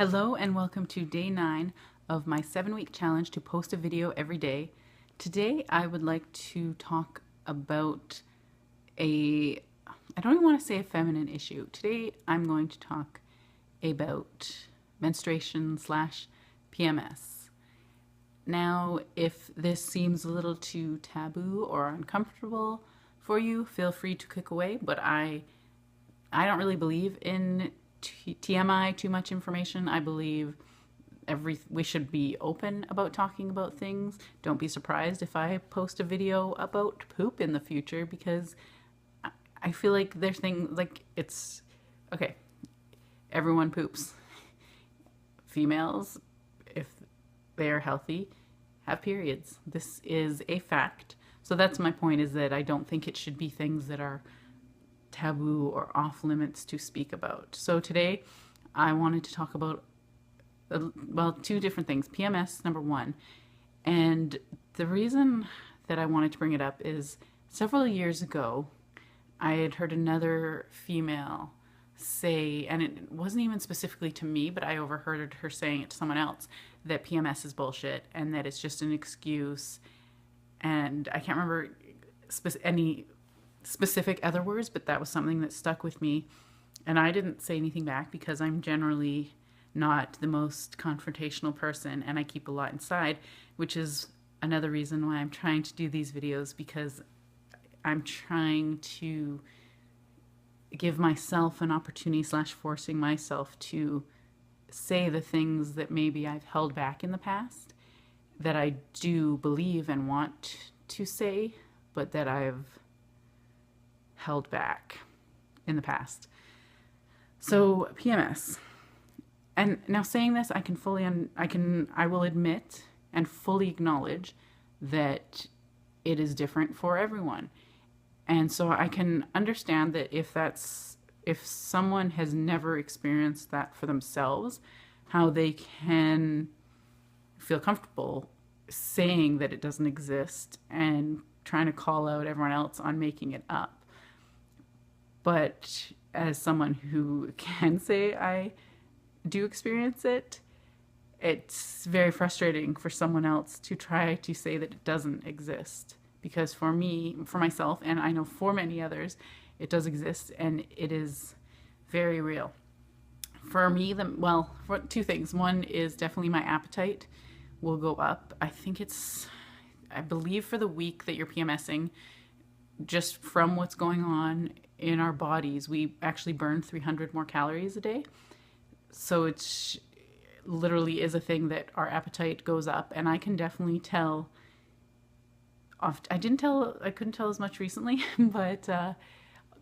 Hello and welcome to day 9 of my 7-week challenge to post a video every day. Today I would like to talk about I don't even want to say a feminine issue. Today I'm going to talk about menstruation / PMS. Now, if this seems a little too taboo or uncomfortable for you, feel free to click away, but I don't really believe in TMI, too much information. I believe we should be open about talking about things. Don't be surprised if I post a video about poop in the future, because I feel like there's things like it's okay. Everyone poops. Females, if they are healthy, have periods. This is a fact. So that's my point, is that I don't think it should be things that are taboo or off limits to speak about. So today I wanted to talk about, two different things. PMS, number one. And the reason that I wanted to bring it up is several years ago, I had heard another female say, and it wasn't even specifically to me, but I overheard her saying it to someone else, that PMS is bullshit and that it's just an excuse. And I can't remember any specific other words, but that was something that stuck with me. And I didn't say anything back because I'm generally not the most confrontational person and I keep a lot inside, which is another reason why I'm trying to do these videos, because I'm trying to give myself an opportunity / forcing myself to say the things that maybe I've held back in the past, that I do believe and want to say, but that I've held back in the past. So PMS. And now saying this, I will admit and fully acknowledge that it is different for everyone. And so I can understand that if someone has never experienced that for themselves, how they can feel comfortable saying that it doesn't exist and trying to call out everyone else on making it up. But as someone who can say I do experience it, it's very frustrating for someone else to try to say that it doesn't exist. Because for me, for myself, and I know for many others, it does exist and it is very real. For me, for two things. One is definitely my appetite will go up. I believe for the week that you're PMSing, just from what's going on in our bodies, we actually burn 300 more calories a day. So it's literally is a thing that our appetite goes up, and I can definitely tell. I couldn't tell as much recently, but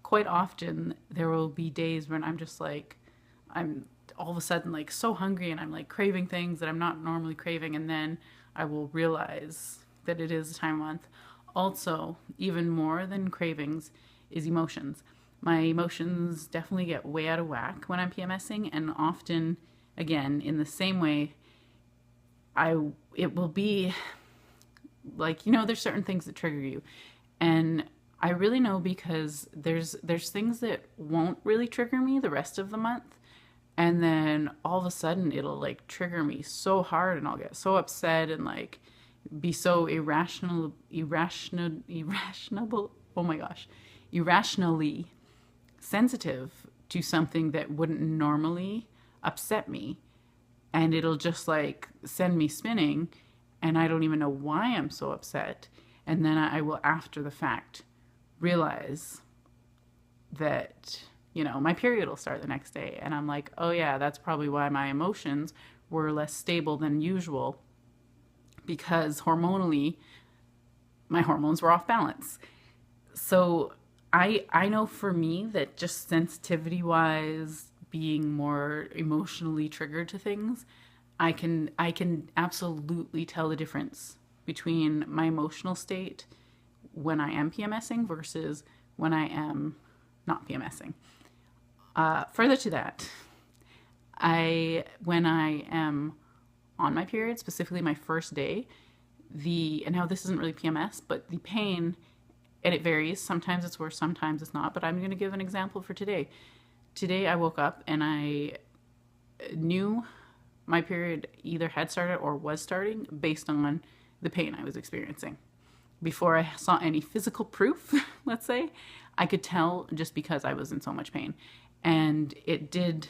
quite often there will be days when I'm just like, I'm all of a sudden like so hungry and I'm like craving things that I'm not normally craving, and then I will realize that it is a time of month. Also, even more than cravings is emotions. My emotions definitely get way out of whack when I'm PMSing, and often, again, in the same way, it will be like, there's certain things that trigger you. And I really know, because there's things that won't really trigger me the rest of the month. And then all of a sudden it'll like trigger me so hard and I'll get so upset and like be so irrationally sensitive to something that wouldn't normally upset me. And it'll just like send me spinning, and I don't even know why I'm so upset. And then I will, after the fact, realize that, my period will start the next day. And I'm like, oh yeah, that's probably why my emotions were less stable than usual, because hormonally, my hormones were off balance. So I know for me that just sensitivity-wise, being more emotionally triggered to things, I can absolutely tell the difference between my emotional state when I am PMSing versus when I am not PMSing. Further to that, when I am on my period, specifically my first day, and now this isn't really PMS, but the pain, and it varies. Sometimes it's worse, sometimes it's not. But I'm going to give an example for today. Today I woke up and I knew my period either had started or was starting based on the pain I was experiencing. Before I saw any physical proof, let's say, I could tell just because I was in so much pain. And it did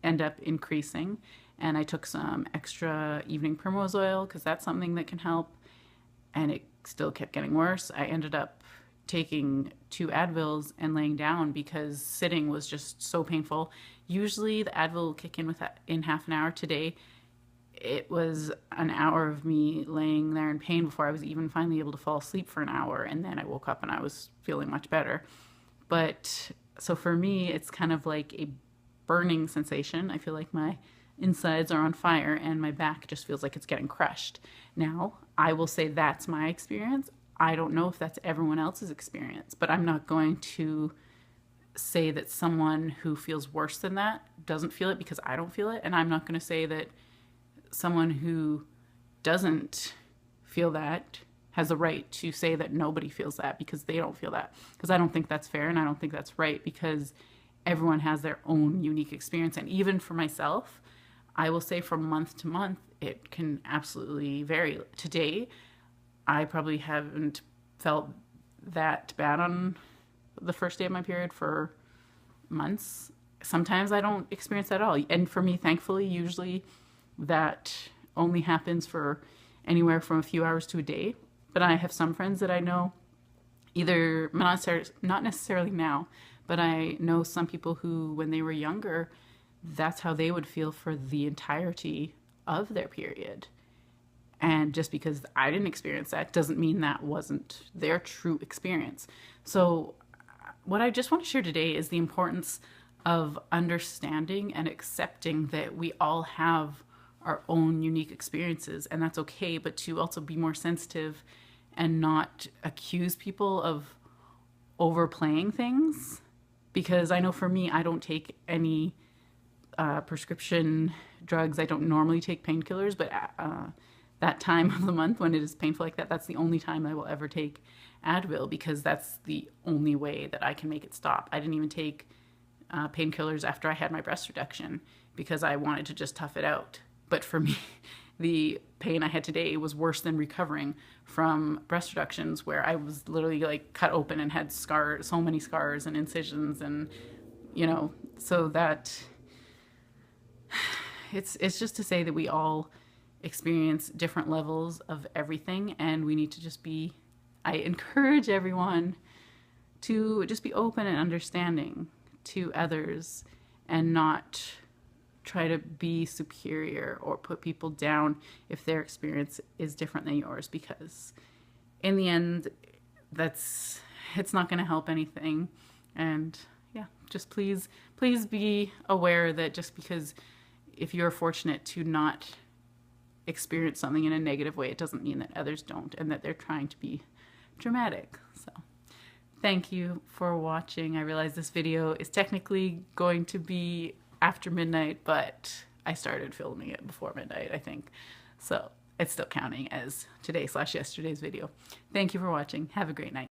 end up increasing. And I took some extra evening primrose oil because that's something that can help. And it still kept getting worse. I ended up taking 2 Advils and laying down because sitting was just so painful. Usually the Advil will kick in half an hour. Today it was an hour of me laying there in pain before I was even finally able to fall asleep for an hour, and then I woke up and I was feeling much better. But so for me, it's kind of like a burning sensation. I feel like my insides are on fire and my back just feels like it's getting crushed. Now, I will say that's my experience. I don't know if that's everyone else's experience, but I'm not going to say that someone who feels worse than that doesn't feel it because I don't feel it. And I'm not going to say that someone who doesn't feel that has the right to say that nobody feels that because they don't feel that. Because I don't think that's fair and I don't think that's right because everyone has their own unique experience. And even for myself, I will say from month to month, it can absolutely vary. Today, I probably haven't felt that bad on the first day of my period for months. Sometimes I don't experience that at all. And for me, thankfully, usually that only happens for anywhere from a few hours to a day. But I have some friends that I know, either not necessarily now, but I know some people who, when they were younger, that's how they would feel for the entirety of their period. And just because I didn't experience that doesn't mean that wasn't their true experience. So what I just want to share today is the importance of understanding and accepting that we all have our own unique experiences, and that's okay, but to also be more sensitive and not accuse people of overplaying things. Because I know for me, I don't take any prescription drugs. I don't normally take painkillers, but that time of the month when it is painful like that, that's the only time I will ever take Advil because that's the only way that I can make it stop. I didn't even take painkillers after I had my breast reduction because I wanted to just tough it out. But for me, the pain I had today was worse than recovering from breast reductions where I was literally like cut open and had scars, so many scars and incisions and, so that it's just to say that we all experience different levels of everything and we need to just I encourage everyone to just be open and understanding to others and not try to be superior or put people down if their experience is different than yours, because in the end, it's not going to help anything. And yeah, just please be aware that just because if you're fortunate to not experience something in a negative way, it doesn't mean that others don't and that they're trying to be dramatic. So thank you for watching. I realize this video is technically going to be after midnight, but I started filming it before midnight, I think. So it's still counting as today/yesterday's video. Thank you for watching. Have a great night.